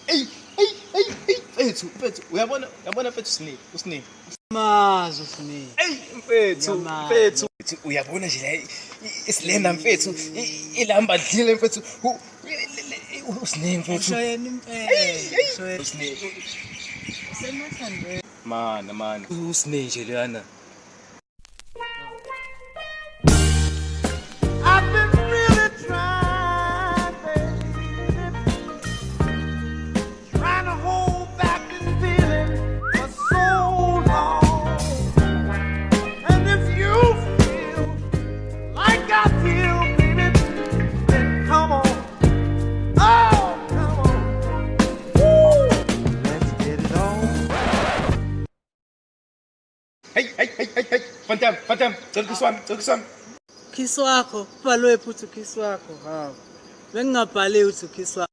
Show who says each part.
Speaker 1: Eyi, mfethu, uyabona mfethu uSnake.
Speaker 2: Mazi uSnake.
Speaker 1: Eyi, mfethu, uyabona nje la isilenda mfethu, ilamba dlile mfethu. uSnake mfethu.
Speaker 2: Ushayeni impela.
Speaker 1: uSnake.
Speaker 2: Semathandwe.
Speaker 1: Man, uSnake nje lana.
Speaker 3: I've been really trying, baby, trying to hold back this feeling for so long. And if you feel like I feel, baby, then come on. Oh, come on. Woo! Let's get it on.
Speaker 1: Hey, Phantom, cela
Speaker 2: Kiss wakho, ubhalwe futhi ukiss wakho. Hawu. Bengingabhali uthi ukiss wakho.